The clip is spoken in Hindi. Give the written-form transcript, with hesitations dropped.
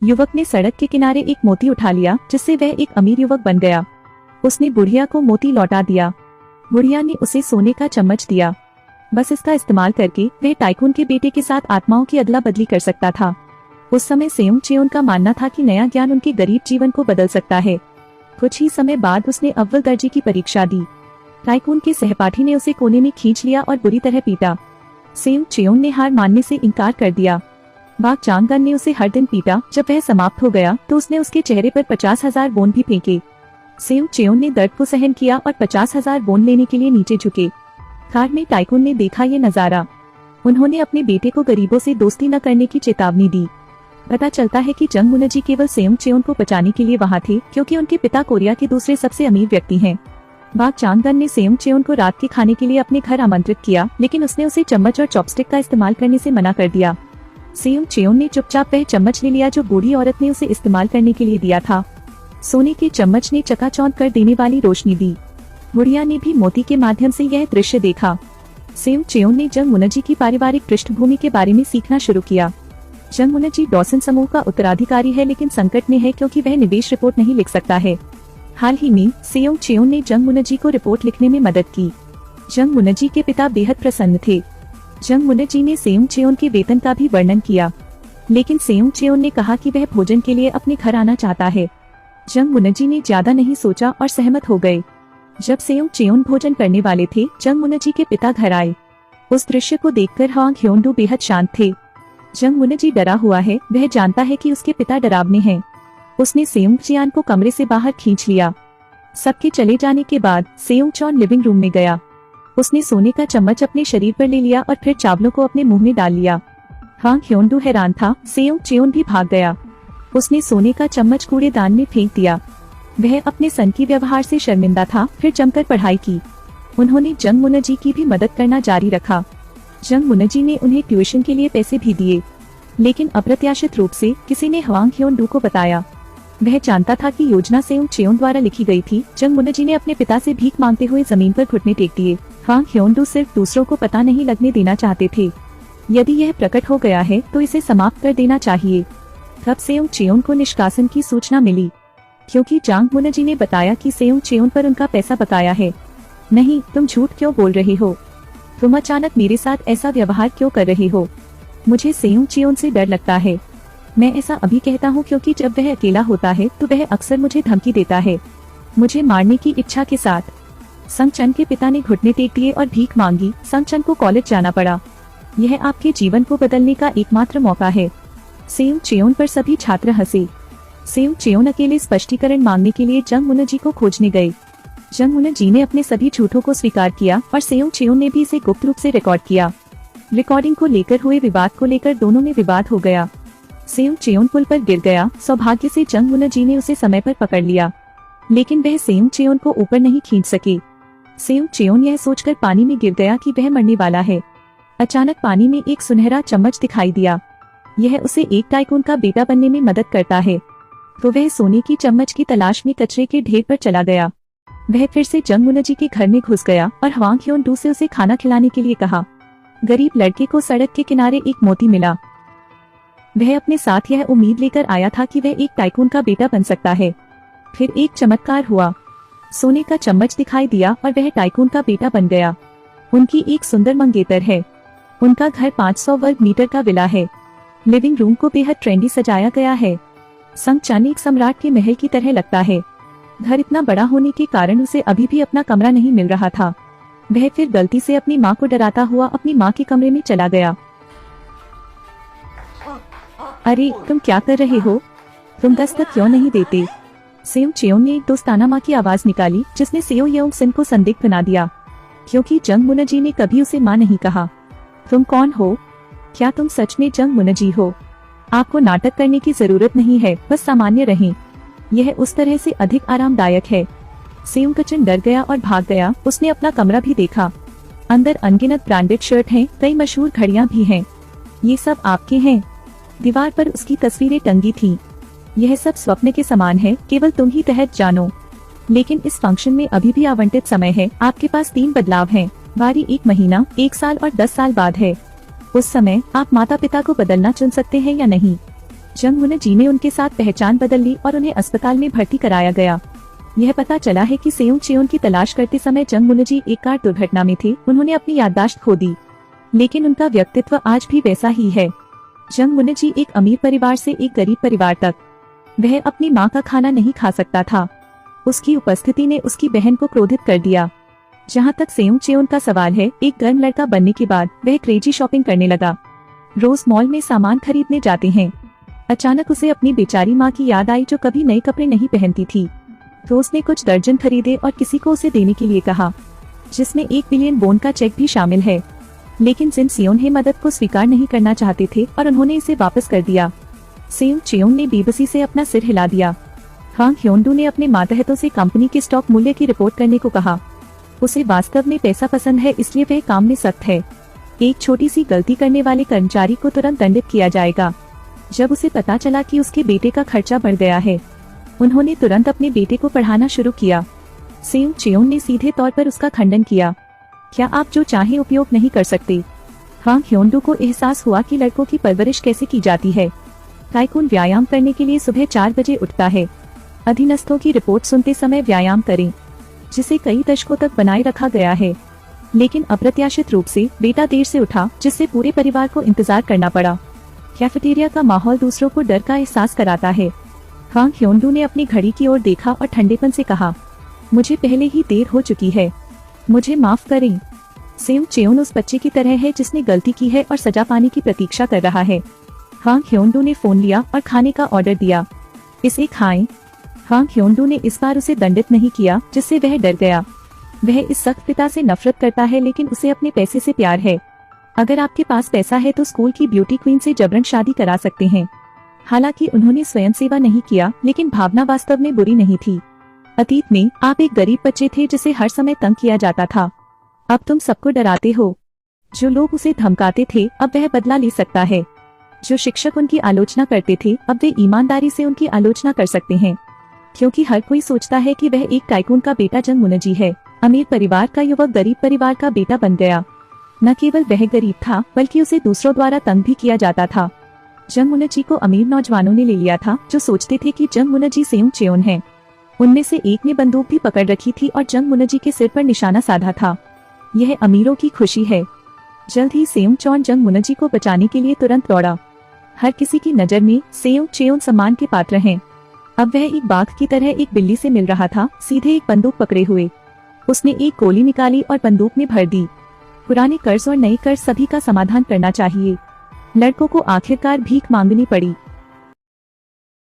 युवक ने सड़क के किनारे एक मोती उठा लिया, जिससे वह एक अमीर युवक बन गया। उसने बुढ़िया को मोती लौटा दिया। बुढ़िया ने उसे सोने का चम्मच दिया। बस इसका इस्तेमाल करके वह टाइकून के बेटे के साथ आत्माओं की अदला बदली कर सकता था। उस समय सेयोंग चेओन का मानना था कि नया ज्ञान उनके गरीब जीवन को बदल सकता है। कुछ ही समय बाद उसने अव्वल दर्जे की परीक्षा दी। टाइकून के सहपाठी ने उसे कोने में खींच लिया और बुरी तरह पीटा। सेयोंग चेओन ने हार मानने से इनकार कर दिया। बाक चांगगन ने उसे हर दिन पीटा। जब वह समाप्त हो गया तो उसने उसके चेहरे पर 50,000 वोन भी फेंके। सेयोंग चेओन ने दर्द को सहन किया और 50,000 वोन लेने के लिए नीचे झुके। कार में टाइकून ने देखा ये नजारा। उन्होंने अपने बेटे को गरीबों से दोस्ती न करने की चेतावनी दी। पता चलता है कि जंग मुनजी केवल सेयोंग चेओन को बचाने के लिए वहाँ थे, क्योंकि उनके पिता कोरिया के दूसरे सबसे अमीर व्यक्ति हैं। बाक चांगगन ने सेयोंग चेओन को रात के खाने के लिए अपने घर आमंत्रित किया, लेकिन उसने उसे चम्मच और चॉपस्टिक का इस्तेमाल करने से मना कर दिया। सेयोंग चेओन ने चुपचाप वह चम्मच ले लिया जो बूढ़ी औरत ने उसे इस्तेमाल करने के लिए दिया था। सोने के चम्मच ने चकाचौंध कर देने वाली रोशनी दी। बुढ़िया ने भी मोती के माध्यम से यह दृश्य देखा। सेयोंग चेओन ने जंग मुनजी की पारिवारिक पृष्ठभूमि के बारे में सीखना शुरू किया। जंग मुनजी डॉसन समूह का उत्तराधिकारी है, लेकिन संकट में है क्योंकि वह निवेश रिपोर्ट नहीं लिख सकता है। हाल ही में सेयोंग चेओन ने जंग मुनजी को रिपोर्ट लिखने में मदद की। जंग मुनजी के पिता बेहद प्रसन्न थे। जंग मुनजी ने सेयोंग चेओन के वेतन का भी वर्णन किया, लेकिन सेयोंग चेओन ने कहा कि वह भोजन के लिए अपने घर आना चाहता है। जंग मुनजी ने ज्यादा नहीं सोचा और सहमत हो गए। जब सेयोंग चेओन भोजन करने वाले थे, जंग मुनजी के पिता घर आए। उस दृश्य को देखकर हवांग ह्योंडू बेहद शांत थे। जंग मुनजी डरा हुआ है, वह जानता है कि उसके पिता डरावने हैं। उसने सेयोंग चियान को कमरे से बाहर खींच लिया। सबके चले जाने के बाद सेयोंग चॉन लिविंग रूम में गया। उसने सोने का चम्मच अपने शरीर पर ले लिया और फिर चावलों को अपने मुंह में डाल लिया। हवांग ह्योंडू हैरान था। सेयोंग चेओन भी भाग गया। उसने सोने का चम्मच कूड़ेदान में फेंक दिया। वह अपने सन के व्यवहार से शर्मिंदा था। फिर जमकर पढ़ाई की। उन्होंने जंग मुनजी की भी मदद करना जारी रखा। जंग मुनजी ने उन्हें ट्यूशन के लिए पैसे भी दिए, लेकिन अप्रत्याशित रूप से किसी ने हवांग ह्योंडू को बताया। वह जानता था कि योजना सेयोंग चेओन द्वारा लिखी गई थी। जंग मुनजी ने अपने पिता से भीख मांगते हुए जमीन पर घुटने टेक दिए। हवांग ह्योंडू सिर्फ दूसरों को पता नहीं लगने देना चाहते थे। यदि यह प्रकट हो गया है तो इसे समाप्त कर देना चाहिए। तब सेयोंग चेओन को निष्कासन की सूचना मिली, क्योंकि जांग मुनजी ने बताया कि सेयोंग चेओन पर उनका पैसा बकाया है। नहीं, तुम झूठ क्यों बोल रहे हो? तुम अचानक मेरे साथ ऐसा व्यवहार क्यों कर रहे हो? मुझे सेयोंग चेओन से डर लगता है। मैं ऐसा अभी कहता हूँ क्योंकि जब वह अकेला होता है तो वह अक्सर मुझे धमकी देता है, मुझे मारने की इच्छा के साथ। संगचन के पिता ने घुटने टेक दिए और भीख मांगी। संगचन को कॉलेज जाना पड़ा। यह आपके जीवन को बदलने का एकमात्र मौका है। सेयोंग चेओन पर सभी छात्र हंसे। सेयोंग चेओन अकेले स्पष्टीकरण मांगने के लिए जंग मुनजी को खोजने गए। जंग मुनजी ने अपने सभी झूठों को स्वीकार किया और सेयोंग चेओन ने भी इसे गुप्त रूप से रिकॉर्ड किया। रिकॉर्डिंग को लेकर हुए विवाद को लेकर दोनों में विवाद हो गया। सेयोंग चेओन पुल पर गिर गया। सौभाग्य से जंग मुनजी ने उसे समय पर पकड़ लिया, लेकिन वह सेयोंग चेओन को ऊपर नहीं खींच सके। सेयोंग चेओन यह सोचकर पानी में गिर गया कि वह मरने वाला है। अचानक पानी में एक सुनहरा चम्मच दिखाई दिया। यह उसे एक टाइकून का बेटा बनने में मदद करता है। तो वह सोने की चम्मच की तलाश में कचरे के ढेर पर चला गया। वह फिर से जंग मुनजी के घर में घुस गया और हवांग ह्योंडू से उसे खाना खिलाने के लिए कहा। गरीब लड़के को सड़क के किनारे एक मोती मिला। वह अपने साथ यह उम्मीद लेकर आया था कि वह एक टाइकून का बेटा बन सकता है। फिर एक चमत्कार हुआ। सोने का चम्मच दिखाई दिया और वह टाइकून का बेटा बन गया। उनकी एक सुंदर मंगेतर है। उनका घर 500 वर्ग मीटर का विला है। लिविंग रूम को बेहद ट्रेंडी सजाया गया है। संगचन एक सम्राट के महल की तरह लगता है। घर इतना बड़ा होने के कारण उसे अभी भी अपना कमरा नहीं मिल रहा था। वह फिर गलती से अपनी माँ को डराता हुआ अपनी माँ के कमरे में चला गया। अरे, तुम क्या कर रहे हो? तुम दस्तक क्यों नहीं देते? सेयोंग चेओन ने एक दोस्ताना माँ की आवाज निकाली, जिसने सेयोंग येओंग सिन को संदिग्ध बना दिया, क्योंकि जंग मुनजी ने कभी उसे माँ नहीं कहा। तुम कौन हो? क्या तुम सच में जंग मुनजी हो? आपको नाटक करने की जरूरत नहीं है, बस सामान्य रहें। यह उस तरह से अधिक आरामदायक है। सेयोंगचन डर गया और भाग गया। उसने अपना कमरा भी देखा। अंदर अनगिनत ब्रांडेड शर्ट हैं, कई मशहूर घड़ियां भी हैं। ये सब आपके हैं। दीवार पर उसकी तस्वीरें टंगी थीं। यह सब स्वप्न के समान है, केवल तुम ही तहत जानो। लेकिन इस फंक्शन में अभी भी आवंटित समय है। आपके पास 3 बदलाव हैं। बारी 1 महीना, 1 साल और 10 साल बाद है। उस समय आप माता पिता को बदलना चुन सकते हैं या नहीं। जंग मुनजी ने उनके साथ पहचान बदल ली और उन्हें अस्पताल में भर्ती कराया गया। यह पता चला है कि सेयोंग चेयोन की तलाश करते समय जंग मुनजी एक कार दुर्घटना में थे। उन्होंने अपनी याददाश्त खो दी, लेकिन उनका व्यक्तित्व आज भी वैसा ही है। जंग मुनजी एक अमीर परिवार से एक गरीब परिवार तक, वह अपनी माँ का खाना नहीं खा सकता था। उसकी उपस्थिति ने उसकी बहन को क्रोधित कर दिया। जहाँ तक सेयोंग चेयोन का सवाल है, एक गर्म लड़का बनने के बाद वह क्रेजी शॉपिंग करने लगा। रोज मॉल में सामान खरीदने जाते हैं। अचानक उसे अपनी बेचारी माँ की याद आई जो कभी नए कपड़े नहीं पहनती थी। तो उसने कुछ दर्जन खरीदे और किसी को उसे देने के लिए कहा, जिसमें 1 बिलियन वॉन का चेक भी शामिल है। लेकिन जिन सियोन हे मदद को स्वीकार नहीं करना चाहते थे और उन्होंने इसे वापस कर दिया। सेयोंग चेयोन ने बेबसी से अपना सिर हिला दिया। हांग ह्योंडू ने अपने मातहतों से कंपनी के स्टॉक मूल्य की रिपोर्ट करने को कहा। उसे वास्तव में पैसा पसंद है, इसलिए वह काम में सख्त है। एक छोटी सी गलती करने वाले कर्मचारी को तुरंत दंडित किया जाएगा। जब उसे पता चला कि उसके बेटे का खर्चा बढ़ गया है, उन्होंने तुरंत अपने बेटे को पढ़ाना शुरू किया। सेयोंग चेयोन ने सीधे तौर पर उसका खंडन किया। क्या आप जो चाहे उपयोग नहीं कर सकते? हांग ह्योंडू को एहसास हुआ कि लड़कों की परवरिश कैसे की जाती है। टाइकून व्यायाम करने के लिए सुबह 4 बजे उठता है। अधीनस्थों की रिपोर्ट सुनते समय व्यायाम करें, जिसे कई दशकों तक बनाए रखा गया है। लेकिन अप्रत्याशित रूप से बेटा देर से उठा, जिससे पूरे परिवार को इंतजार करना पड़ा। कैफेटेरिया का माहौल दूसरों को डर का एहसास कराता है। हांग ह्योंडू ने अपनी घड़ी की ओर देखा और ठंडेपन से कहा, मुझे पहले ही देर हो चुकी है, मुझे माफ करें। सेयोंग चेयोन उस बच्चे की तरह है जिसने गलती की है और सजा पाने की प्रतीक्षा कर रहा है। हांग ह्योंडू ने फोन लिया और खाने का ऑर्डर दिया। इसे खाएं। हांग ह्योंडू ने इस बार उसे दंडित नहीं किया, जिससे वह डर गया। वह इस सख्त पिता से नफरत करता है, लेकिन उसे अपने पैसे से प्यार है। अगर आपके पास पैसा है तो स्कूल की ब्यूटी क्वीन से जबरन शादी करा सकते हैं। हालांकि उन्होंने स्वयं सेवा नहीं किया, लेकिन भावना वास्तव में बुरी नहीं थी। अतीत में आप एक गरीब बच्चे थे जिसे हर समय तंग किया जाता था। अब तुम सबको डराते हो। जो लोग उसे धमकाते थे, अब वह बदला ले सकता है। जो शिक्षक उनकी आलोचना करते थे, अब वे ईमानदारी से उनकी आलोचना कर सकते हैं। क्योंकि हर कोई सोचता है कि वह एक टाइकून का बेटा जंग मुनजी है। अमीर परिवार का युवक गरीब परिवार का बेटा बन गया। न केवल वह गरीब था, बल्कि उसे दूसरों द्वारा तंग भी किया जाता था। जंग मुनजी को अमीर नौजवानों ने ले लिया था, जो सोचते थे कि जंग मुनजी सेयोंग चेयोन है। उनमें से एक ने बंदूक भी पकड़ रखी थी और जंग मुनजी के सिर पर निशाना साधा था। यह अमीरों की खुशी है। जल्द ही सेयोंग चेयोन जंग मुनजी को बचाने के लिए तुरंत दौड़ा। हर किसी की नजर में सेयोंग चेयोन सम्मान के पात्र हैं। अब वह एक बाघ की तरह एक बिल्ली से मिल रहा था, सीधे एक बंदूक पकड़े हुए। उसने एक गोली निकाली और बंदूक में भर दी। पुराने कर्ज और नए कर्ज सभी का समाधान करना चाहिए। लड़कों को आखिरकार भीख मांगनी पड़ी।